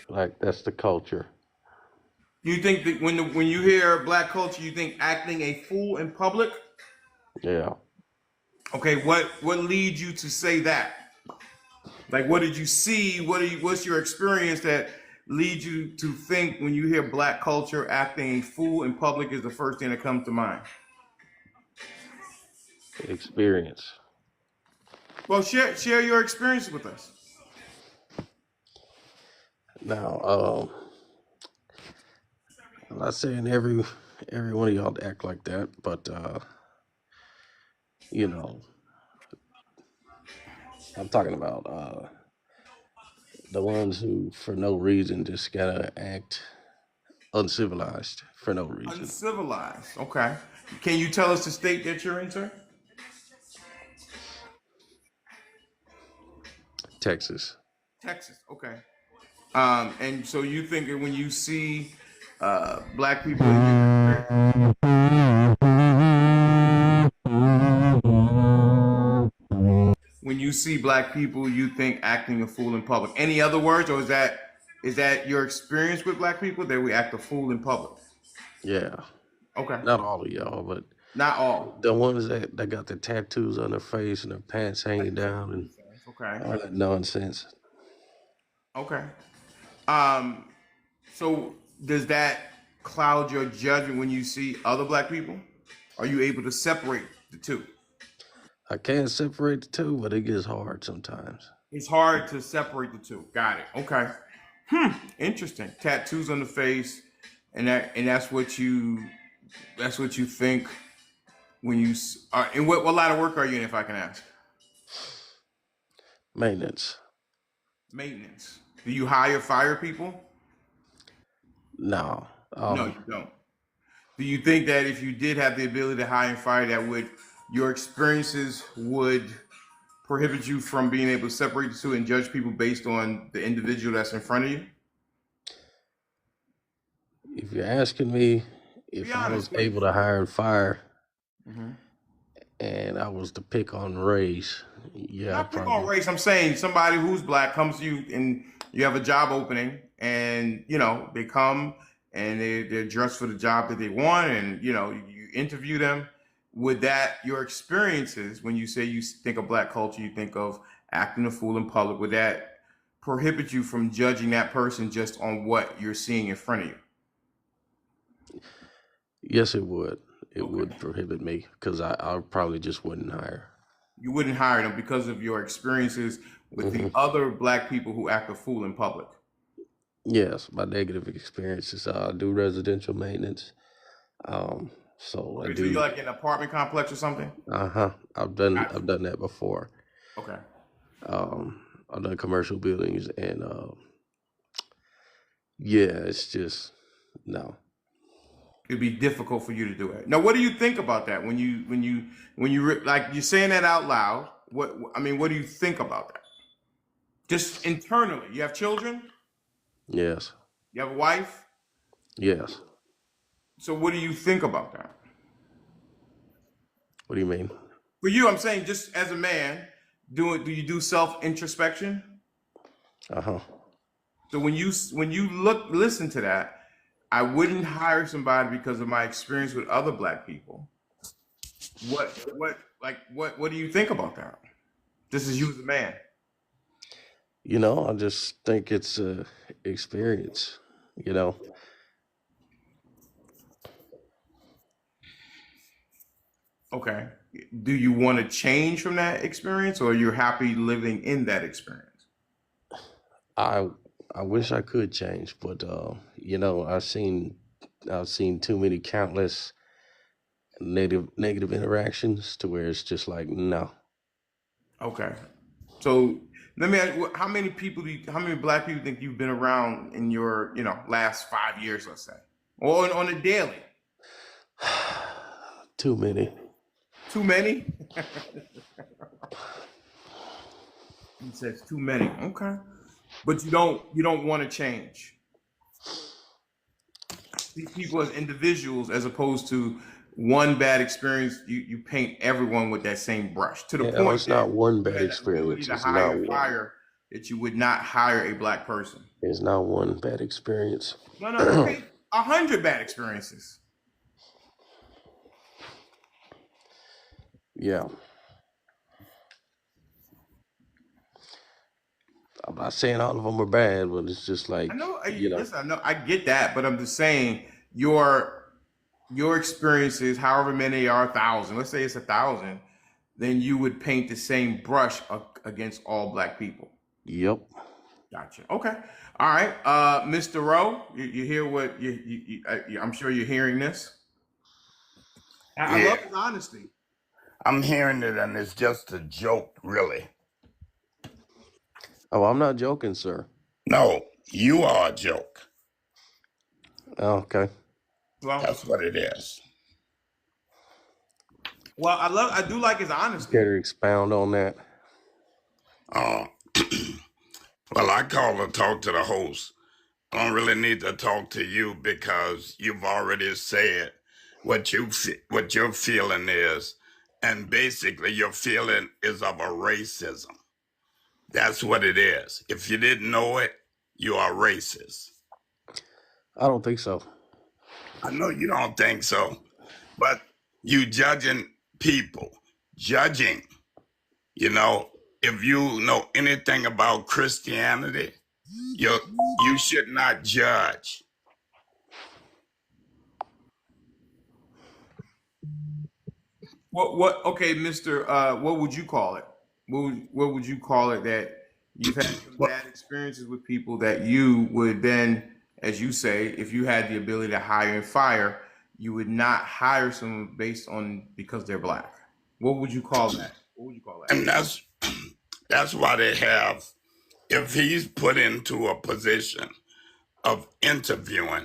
Like that's the culture. You think that when you hear black culture, you think acting a fool in public? Yeah. Okay, what leads you to say that? Like, what did you see? What's your experience that leads you to think when you hear black culture acting a fool in public is the first thing that comes to mind? Experience. Well, share your experience with us. Now, I'm not saying every one of y'all to act like that, but you know, I'm talking about the ones who, for no reason, just gotta act uncivilized for no reason. Uncivilized. Okay. Can you tell us the state that you're in, sir? Texas. Texas. Okay. And so you think that when you see black people when you see black people, you think acting a fool in public. Any other words, or is that your experience with black people that we act a fool in public? Yeah, Okay. not all of y'all, but Not all. the ones that got the tattoos on their face and their pants hanging down and Okay. all that nonsense. Okay. Um, so does that cloud your judgment when you see other black people? Are you able to separate the two? I can't separate the two, but it gets hard sometimes. It's hard to separate the two. Got it. Okay. Interesting. Tattoos on the face, and that's what you think when you are. And what line of work are you in, if I can ask? Maintenance. Maintenance. Do you fire people? No. No, you don't. Do you think that if you did have the ability to hire and fire, that would your experiences would prohibit you from being able to separate the two and judge people based on the individual that's in front of you? If you're asking me Be if I honest, was please. able to hire and fire Hmm. and I was to pick on race, yeah, I Not pick on probably. race. I'm saying somebody who's black comes to you and you have a job opening, and they come and they're dressed for the job that they want, and you interview them. Would that your experiences when you say you think of black culture, you think of acting a fool in public? Would that prohibit you from judging that person just on what you're seeing in front of you? Yes, it would. It Okay. would prohibit me because I probably just wouldn't hire. You wouldn't hire them because of your experiences with the Hmm. other black people who act a fool in public. Yes, my negative experiences. I do residential maintenance. Um, so I Okay, so you're do. like in an apartment complex or something? Uh-huh. I've done Gotcha. I've done that before. Okay. I've done commercial buildings and yeah, it's just no. It'd be difficult for you to do it. Now, what do you think about that like you're saying that out loud? What do you think about that? Just internally, you have children, Yes. you have a wife. Yes. So, what do you think about that? What do you mean? For you, I'm saying just as a man, do you do self introspection? Uh-huh. So when you listen to that, I wouldn't hire somebody because of my experience with other black people. What do you think about that? This is you as a man. I just think it's a experience, you know. Okay. Do you want to change from that experience, or you're happy living in that experience? I I wish I could change, but I've seen too many countless negative interactions to where it's just like no. Okay. So let me ask, how many black people think you've been around in your, last 5 years, let's say, or on a daily? Too many. Too many? He says too many. Okay. But you don't want to change these people as individuals as opposed to one bad experience. You paint everyone with that same brush to the Yeah, well, point it's that not one you bad had the ability experience. to It's hire not and one. fire. that you would not hire a black person? It's not one bad experience. No, no, okay, 100 bad experiences. Yeah. I'm not saying all of them are bad, but it's just I like, know. you know, Listen, I know. I get that, but I'm just saying your experiences, however many are 1,000. Let's say it's 1,000, then you would paint the same brush against all black people. yep. Gotcha. Okay. All right. Mr. Rowe, you hear what I'm sure you're hearing this. I Yeah, love his honesty. I'm hearing it, and it's just a joke, really. Oh, I'm not joking, sir. No, you are a joke. Okay. Well, That's what it is. I do like his Care honesty. to expound on that? Uh, well, I call to talk to the host. I don't really need to talk to you because you've already said what your feeling is, and basically your feeling is of a racism. That's what it is. If you didn't know it, you are racist. I don't think so. I know you don't think so, but you judging people, judging, you know, if you know anything about Christianity, you you should not judge. What okay, Mr. What would you call it? What would you call it that you've had some Well, bad experiences with people that you would then, as you say, if you had the ability to hire and fire, you would not hire someone based on because they're black. What would you call that? What would you call that? and that's why they have, if he's put into a position of interviewing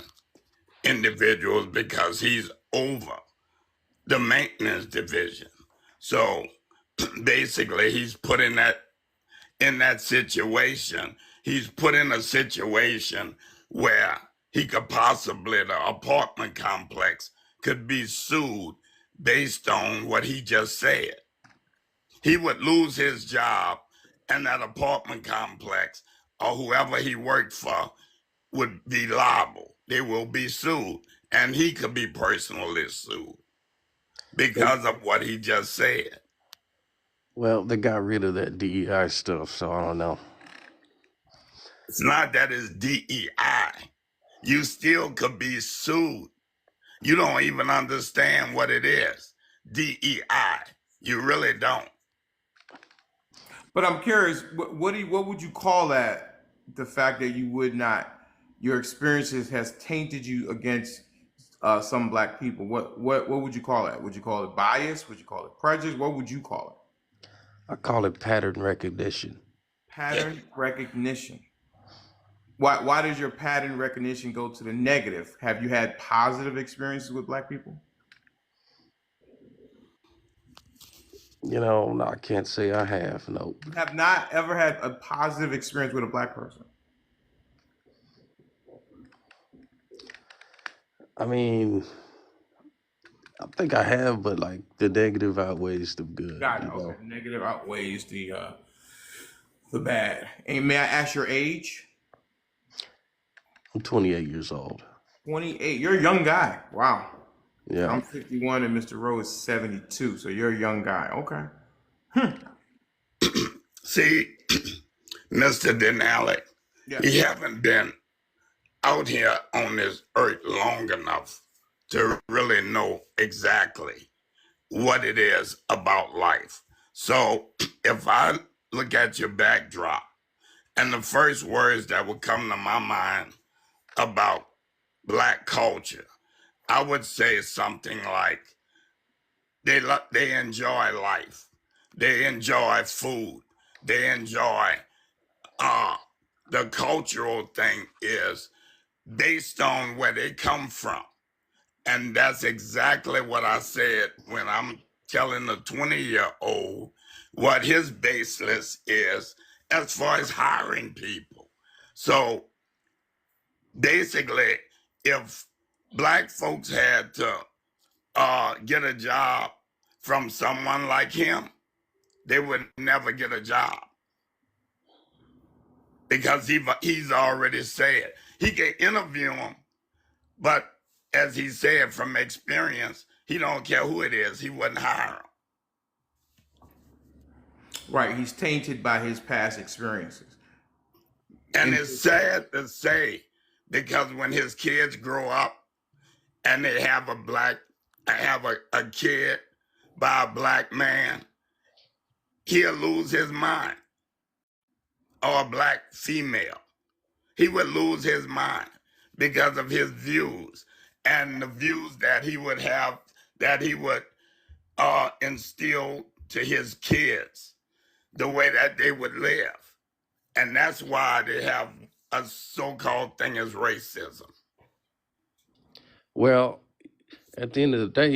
individuals because he's over the maintenance division. So basically he's put in that situation, he's put in a situation where he could possibly, the apartment complex could be sued based on what he just said. He would lose his job, and that apartment complex or whoever he worked for would be liable. They will be sued, and he could be personally sued because of what he just said. Well, they got rid of that DEI stuff, so I don't know. It's not that it's DEI. You still could be sued. You don't even understand what it is. DEI. You really don't. But I'm curious, what would you call that? The fact that you would not, your experiences has tainted you against some black people. What would you call that? Would you call it bias? Would you call it prejudice? What would you call it? I call it pattern recognition. Yeah. Pattern recognition. Why does your pattern recognition go to the negative? Have you had positive experiences with black people? You know, no, I can't say I have. Nope. You have not ever had a positive experience with a black person. I mean, I think I have, but like the negative outweighs the good, Got it. you Okay. know. The negative outweighs the bad. And may I ask your age? I'm 28 years old. 28. You're a young guy. Wow. Yeah. I'm 51 and Mr. Rowe is 72. So you're a young guy. Okay. See, Mr. Denali, he Yes. haven't been out here on this earth long enough to really know exactly what it is about life. So if I look at your backdrop, and the first words that would come to my mind about black culture, I would say something like they enjoy life, they enjoy food, they enjoy uh the cultural thing is based on where they come from. And that's exactly what I said when I'm telling a 20-year-old what his baseless is as far as hiring people. So basically, if black folks had to get a job from someone like him, they would never get a job. because he's already said he can interview him, but as he said from experience, he don't care who it is, he wouldn't hire him. Right. He's tainted by his past experiences. And it's sad to say, because when his kids grow up and they have a kid by a black man, he'll lose his mind. Or a black female, he would lose his mind because of his views and the views that he would have, that he would instill to his kids, the way that they would live. And that's why they have a so-called thing as racism. Well, at the end of the day,